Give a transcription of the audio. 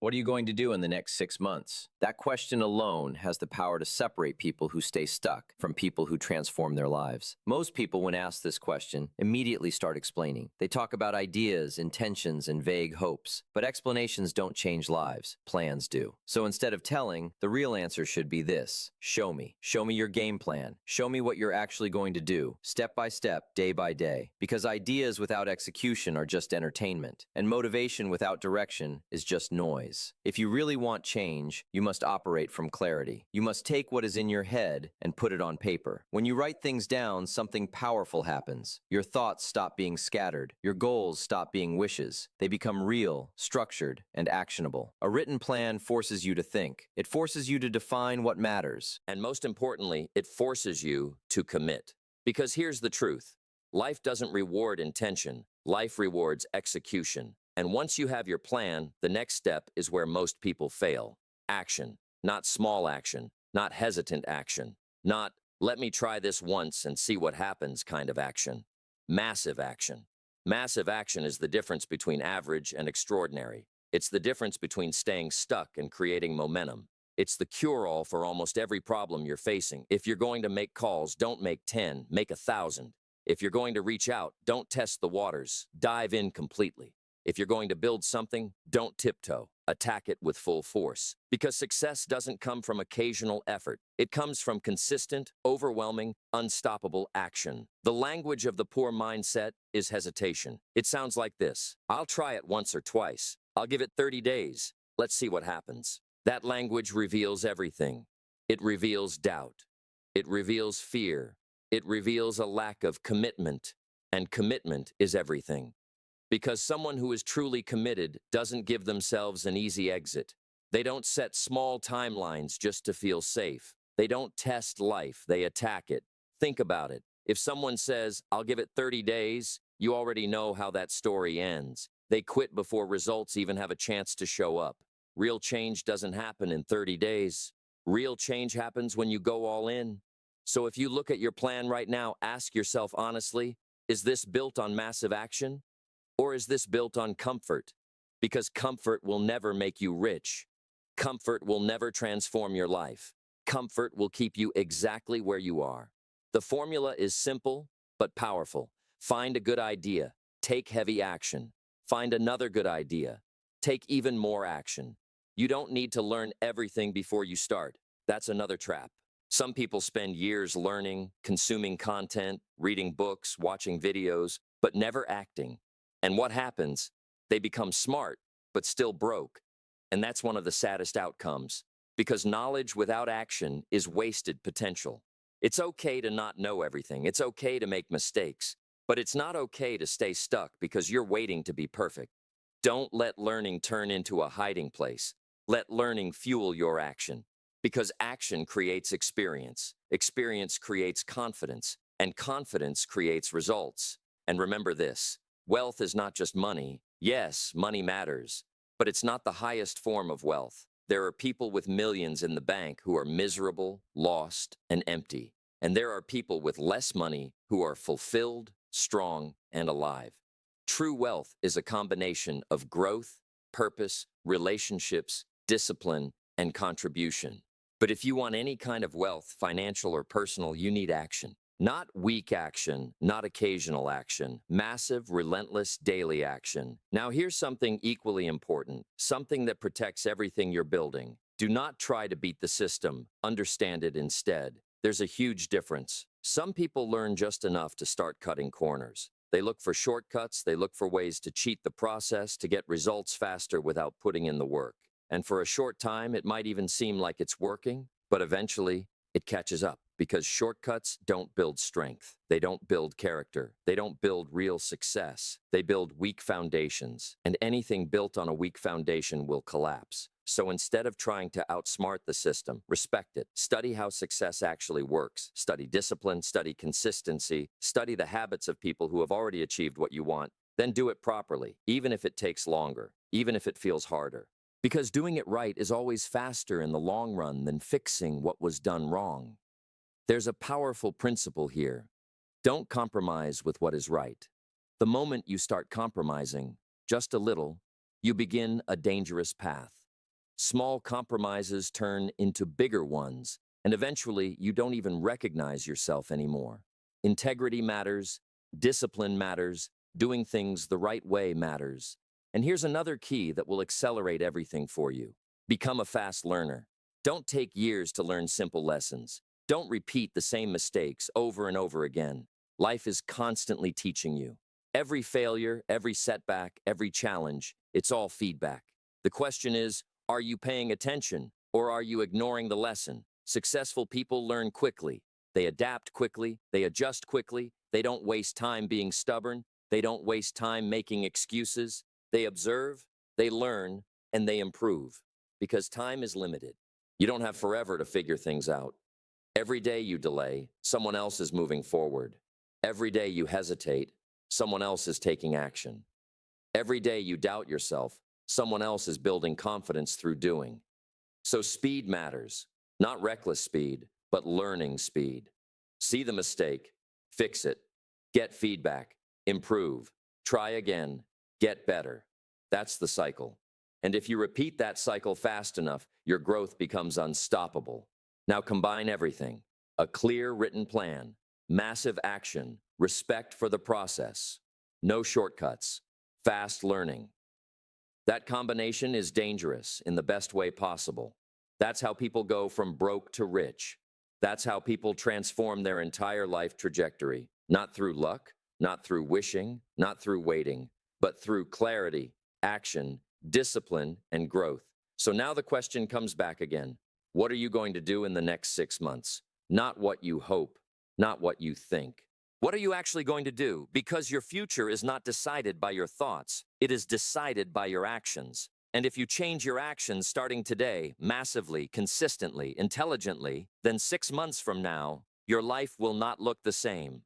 What are you going to do in the next 6 months? That question alone has the power to separate people who stay stuck from people who transform their lives. Most people, when asked this question, immediately start explaining. They talk about ideas, intentions, and vague hopes. But explanations don't change lives. Plans do. So instead of telling, the real answer should be this. Show me. Show me your game plan. Show me what you're actually going to do, step by step, day by day. Because ideas without execution are just entertainment, and motivation without direction is just noise. If you really want change, you must operate from clarity. You must take what is in your head and put it on paper. When you write things down, something powerful happens. Your thoughts stop being scattered. Your goals stop being wishes. They become real, structured, and actionable. A written plan forces you to think. It forces you to define what matters. And most importantly, it forces you to commit. Because here's the truth. Life doesn't reward intention. Life rewards execution. And once you have your plan, the next step is where most people fail. Action. Not small action. Not hesitant action. Not, let me try this once and see what happens kind of action. Massive action. Massive action is the difference between average and extraordinary. It's the difference between staying stuck and creating momentum. It's the cure-all for almost every problem you're facing. If you're going to make calls, don't make 10, make 1,000. If you're going to reach out, don't test the waters. Dive in completely. If you're going to build something, don't tiptoe. Attack it with full force. Because success doesn't come from occasional effort. It comes from consistent, overwhelming, unstoppable action. The language of the poor mindset is hesitation. It sounds like this. I'll try it once or twice. I'll give it 30 days. Let's see what happens. That language reveals everything. It reveals doubt. It reveals fear. It reveals a lack of commitment. And commitment is everything. Because someone who is truly committed doesn't give themselves an easy exit. They don't set small timelines just to feel safe. They don't test life, they attack it. Think about it. If someone says, I'll give it 30 days, you already know how that story ends. They quit before results even have a chance to show up. Real change doesn't happen in 30 days. Real change happens when you go all in. So if you look at your plan right now, ask yourself honestly, is this built on massive action? Or is this built on comfort? Because comfort will never make you rich. Comfort will never transform your life. Comfort will keep you exactly where you are. The formula is simple, but powerful. Find a good idea. Take heavy action. Find another good idea. Take even more action. You don't need to learn everything before you start. That's another trap. Some people spend years learning, consuming content, reading books, watching videos, but never acting. And what happens? They become smart, but still broke. And that's one of the saddest outcomes, because knowledge without action is wasted potential. It's okay to not know everything. It's okay to make mistakes. But it's not okay to stay stuck because you're waiting to be perfect. Don't let learning turn into a hiding place. Let learning fuel your action. Because action creates experience. Experience creates confidence. And confidence creates results. And remember this. Wealth is not just money. Yes, money matters, but it's not the highest form of wealth. There are people with millions in the bank who are miserable, lost, and empty. And there are people with less money who are fulfilled, strong, and alive. True wealth is a combination of growth, purpose, relationships, discipline, and contribution. But if you want any kind of wealth, financial or personal, you need action. Not weak action, not occasional action, massive, relentless, daily action. Now here's something equally important, something that protects everything you're building. Do not try to beat the system, understand it instead. There's a huge difference. Some people learn just enough to start cutting corners. They look for shortcuts, they look for ways to cheat the process, to get results faster without putting in the work. And for a short time, it might even seem like it's working, but eventually, it catches up. Because shortcuts don't build strength. They don't build character. They don't build real success. They build weak foundations. And anything built on a weak foundation will collapse. So instead of trying to outsmart the system, respect it. Study how success actually works. Study discipline, study consistency, study the habits of people who have already achieved what you want. Then do it properly, even if it takes longer, even if it feels harder. Because doing it right is always faster in the long run than fixing what was done wrong. There's a powerful principle here. Don't compromise with what is right. The moment you start compromising, just a little, you begin a dangerous path. Small compromises turn into bigger ones, and eventually you don't even recognize yourself anymore. Integrity matters, discipline matters, doing things the right way matters. And here's another key that will accelerate everything for you. Become a fast learner. Don't take years to learn simple lessons. Don't repeat the same mistakes over and over again. Life is constantly teaching you. Every failure, every setback, every challenge, it's all feedback. The question is, are you paying attention or are you ignoring the lesson? Successful people learn quickly. They adapt quickly. They adjust quickly. They don't waste time being stubborn. They don't waste time making excuses. They observe, they learn, and they improve. Because time is limited. You don't have forever to figure things out. Every day you delay, someone else is moving forward. Every day you hesitate, someone else is taking action. Every day you doubt yourself, someone else is building confidence through doing. So speed matters, not reckless speed, but learning speed. See the mistake, fix it, get feedback, improve, try again, get better. That's the cycle. And if you repeat that cycle fast enough, your growth becomes unstoppable. Now combine everything: a clear written plan, massive action, respect for the process, no shortcuts, fast learning. That combination is dangerous in the best way possible. That's how people go from broke to rich. That's how people transform their entire life trajectory, not through luck, not through wishing, not through waiting, but through clarity, action, discipline, and growth. So now the question comes back again. What are you going to do in the next 6 months? Not what you hope, not what you think. What are you actually going to do? Because your future is not decided by your thoughts. It is decided by your actions. And if you change your actions starting today, massively, consistently, intelligently, then 6 months from now, your life will not look the same.